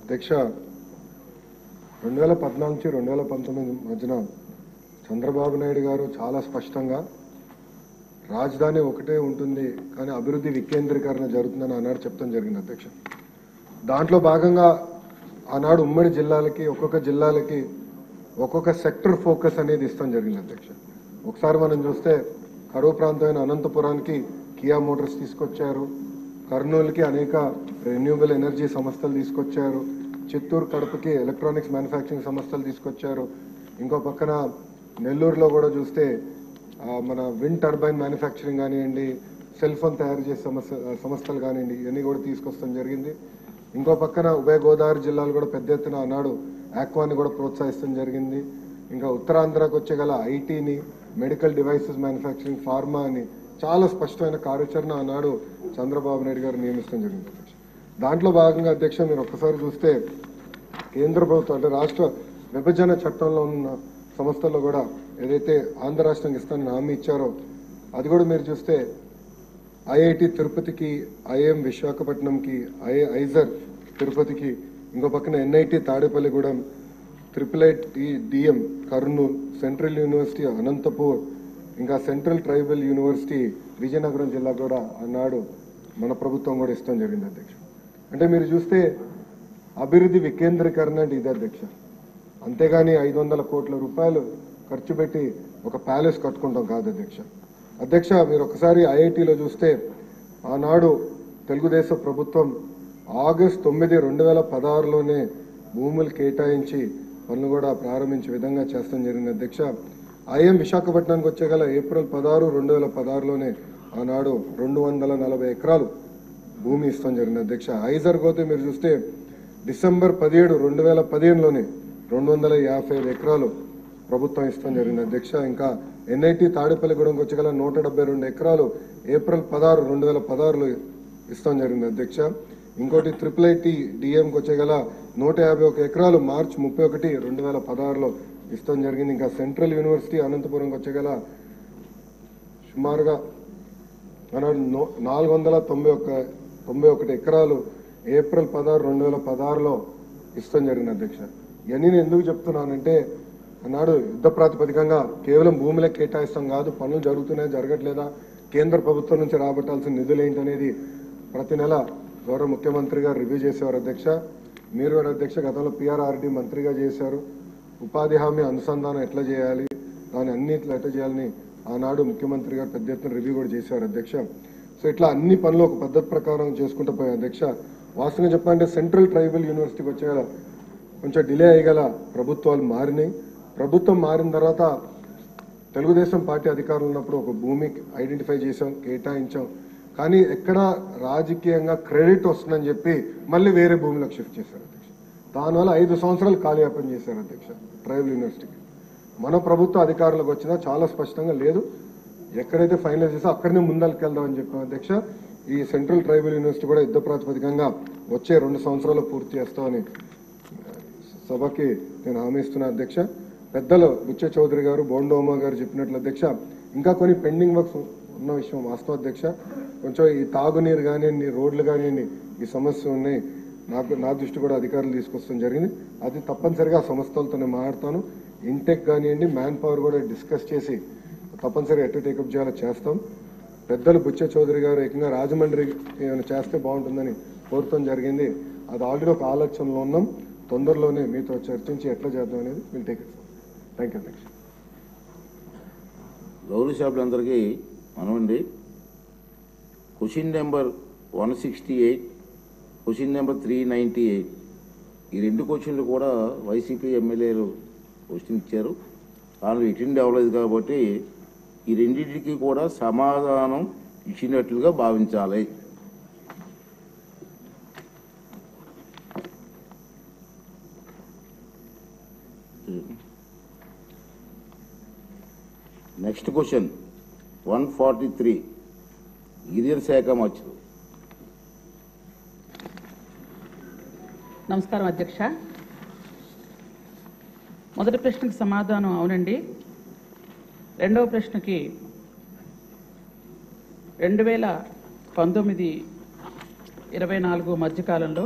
అధ్యక్ష 2014 నుంచి 2019 మధ్యన చంద్రబాబు నాయుడు గారు చాలా స్పష్టంగా రాజధాని ఒకటే ఉంటుంది కానీ అభివృద్ధి వికేంద్రీకరణ జరుగుతుందని ఆనాడు చెప్తాం జరిగింది అధ్యక్ష. దాంట్లో భాగంగా ఆనాడు ఉమ్మడి జిల్లాలకి ఒక్కొక్క జిల్లాలకి ఒక్కొక్క సెక్టర్ ఫోకస్ అనేది ఇస్తాం జరిగింది అధ్యక్ష. ఒకసారి మనం చూస్తే కరువు ప్రాంతమైన అనంతపురానికి కియా మోటార్స్ తీసుకొచ్చారు, కర్నూలుకి అనేక రెన్యూబుల్ ఎనర్జీ సంస్థలు తీసుకొచ్చారు, చిత్తూరు కడపకి ఎలక్ట్రానిక్స్ మ్యానుఫ్యాక్చరింగ్ సంస్థలు తీసుకొచ్చారు, ఇంకో పక్కన నెల్లూరులో కూడా చూస్తే మన విండ్ టర్బైన్ మ్యానుఫ్యాక్చరింగ్ కానివ్వండి, సెల్ ఫోన్ తయారు చేసే సంస్థలు కానివ్వండి, ఇవన్నీ కూడా తీసుకొస్తాం జరిగింది. ఇంకో పక్కన ఉభయ గోదావరి జిల్లాలు కూడా పెద్ద ఎత్తున ఆనాడు ఆక్వాని కూడా ప్రోత్సహిస్తాం జరిగింది. ఇంకా ఉత్తరాంధ్రకు వచ్చే గల ఐటీని, మెడికల్ డివైసెస్ మ్యానుఫ్యాక్చరింగ్, ఫార్మా అని చాలా స్పష్టమైన కార్యాచరణ ఆనాడు చంద్రబాబు నాయుడు గారు నియమిస్తాం జరిగింది అధ్యక్ష. దాంట్లో భాగంగా అధ్యక్ష మీరు ఒక్కసారి చూస్తే కేంద్ర ప్రభుత్వం అంటే రాష్ట్ర విభజన చట్టంలో ఉన్న సంస్థల్లో కూడా ఏదైతే ఆంధ్ర రాష్ట్రానికి ఇస్తానని హామీ ఇచ్చారో అది కూడా మీరు చూస్తే ఐఐటి తిరుపతికి, ఐఎం విశాఖపట్నంకి, ఐజర్ తిరుపతికి, ఇంకో పక్కన NIT Tadepalligudem, IIT DM Kurnool, central university Anantapur, ఇంకా సెంట్రల్ ట్రైబల్ యూనివర్సిటీ విజయనగరం జిల్లా కూడా ఆనాడు మన ప్రభుత్వం కూడా ఇష్టం జరిగింది అధ్యక్ష. అంటే మీరు చూస్తే అభివృద్ధి వికేంద్రీకరణ అంటే ఇది అధ్యక్ష. అంతేగాని 500 కోట్ల రూపాయలు ఖర్చు పెట్టి ఒక ప్యాలెస్ కట్టుకుంటాం కాదు అధ్యక్ష. అధ్యక్ష మీరు ఒకసారి ఐఐటిలో చూస్తే ఆనాడు తెలుగుదేశం ప్రభుత్వం ఆగస్టు 9, 2016లోనే భూములు కేటాయించి పనులు కూడా ప్రారంభించే విధంగా చేస్తాం జరిగింది అధ్యక్ష. ఐఎం విశాఖపట్నానికి వచ్చే గల ఏప్రిల్ 16, 2016లోనే ఆనాడు 240 ఎకరాలు భూమి ఇస్తాం జరిగింది అధ్యక్ష. ఐజర్ పోతే మీరు చూస్తే డిసెంబర్ 17, 2015లోనే 255 ఎకరాలు ప్రభుత్వం ఇస్తాం జరిగింది అధ్యక్ష. ఇంకా ఎన్ఐటి తాడేపల్లిగూడెంకి వచ్చే గల 172 ఎకరాలు ఏప్రిల్ 16, 2016లో ఇస్తాం జరిగింది అధ్యక్ష. ఇంకోటి ఐఐటి డిఎంకి వచ్చే గల 151 ఎకరాలు మార్చి 31, 2016లో ఇస్తాం జరిగింది. ఇంకా సెంట్రల్ యూనివర్సిటీ అనంతపురంకి వచ్చే గల సుమారుగా 491 ఎకరాలు ఏప్రిల్ 16, 2016లో ఇస్తాం జరిగింది అధ్యక్ష. ఇవన్నీ నేను ఎందుకు చెప్తున్నానంటే ఆనాడు యుద్ధ ప్రాతిపదికంగా కేవలం భూములే కేటాయిస్తాం కాదు, పనులు జరుగుతున్నాయా జరగట్లేదా, కేంద్ర ప్రభుత్వం నుంచి రాబట్టాల్సిన నిధులు ఏంటనేది ప్రతి నెల గౌరవ ముఖ్యమంత్రి గారు రివ్యూ చేసేవారు అధ్యక్ష. మీరు కూడా అధ్యక్ష గతంలో పిఆర్ఆర్డి మంత్రిగా చేశారు. ఉపాధి హామీ అనుసంధానం ఎట్లా చేయాలి, దాన్ని అన్నిట్లో ఎట్లా చేయాలని ఆనాడు ముఖ్యమంత్రి గారు పెద్ద ఎత్తున రివ్యూ కూడా చేశారు అధ్యక్ష. సో ఇట్లా అన్ని పనులు ఒక పద్ధతి ప్రకారం చేసుకుంటూ పోయాం అధ్యక్ష. వాస్తవంగా చెప్పాలంటే సెంట్రల్ ట్రైబల్ యూనివర్సిటీకి వచ్చే కొంచెం డిలే అయ్యగల ప్రభుత్వాలు మారినాయి. ప్రభుత్వం మారిన తర్వాత తెలుగుదేశం పార్టీ అధికారులు ఉన్నప్పుడు ఒక భూమి ఐడెంటిఫై చేసాం, కేటాయించాం, కానీ ఎక్కడ రాజకీయంగా క్రెడిట్ వస్తుందని చెప్పి మళ్ళీ వేరే భూమిలోకి షిఫ్ట్ చేశారు అధ్యక్ష. దానివల్ల 5 సంవత్సరాలు కాలయాపన చేశారు అధ్యక్ష ట్రైబల్ యూనివర్సిటీకి. మన ప్రభుత్వ అధికారులకు వచ్చినా చాలా స్పష్టంగా లేదు, ఎక్కడైతే ఫైనల్ చేసా అక్కడనే ముందరికి వెళ్దామని చెప్పాం అధ్యక్ష. ఈ సెంట్రల్ ట్రైబల్ యూనివర్సిటీ కూడా యుద్ధ ప్రాతిపదికంగా వచ్చే 2 సంవత్సరాలు పూర్తి చేస్తామని సభకి నేను హామీ ఇస్తున్నా అధ్యక్ష. పెద్దలు బుచ్చ చౌదరి గారు, బోండోమా గారు చెప్పినట్లు అధ్యక్ష ఇంకా కొన్ని పెండింగ్ వర్క్స్ ఉన్న విషయం వాస్తవం అధ్యక్ష. కొంచెం ఈ తాగునీరు కానివ్వండి, రోడ్లు కానివ్వండి, ఈ సమస్య ఉన్నాయి. నా దృష్టి కూడా అధికారులు తీసుకొస్తాం జరిగింది. అది తప్పనిసరిగా సంస్థలతో నేను మాట్లాడతాను. ఇంటెక్ కానివ్వండి, మ్యాన్ పవర్ కూడా డిస్కస్ చేసి తప్పనిసరిగా ఎట్లా టేకప్ చేయాలో చేస్తాం. పెద్దలు బుచ్చ చౌదరి గారు ఏకంగా రాజమండ్రి ఏమైనా చేస్తే బాగుంటుందని కోరటం జరిగింది. అది ఆల్రెడీ ఒక ఆలోచనలో ఉన్నాం. తొందరలోనే మీతో చర్చించి ఎట్లా చేద్దాం అనేది will take it. Thank you అధ్యక్ష. గౌరవ సభ్యులందరికీ మనమండి క్వశ్చన్ నెంబర్ 168, క్వశ్చన్ నెంబర్ 398 ఈ 2 క్వశ్చన్లు కూడా వైసీపీ ఎమ్మెల్యేలు క్వశ్చన్ ఇచ్చారు. వాళ్ళు అటెండ్ అవ్వలేదు కాబట్టి ఈ రెండింటికి కూడా సమాధానం ఇచ్చినట్లుగా భావించాలి. నెక్స్ట్ క్వశ్చన్ 143 గిరిజన శాఖ మంత్రి. నమస్కారం అధ్యక్ష. మొదటి ప్రశ్నకు సమాధానం అవునండి. రెండవ ప్రశ్నకి 2019-24 మధ్యకాలంలో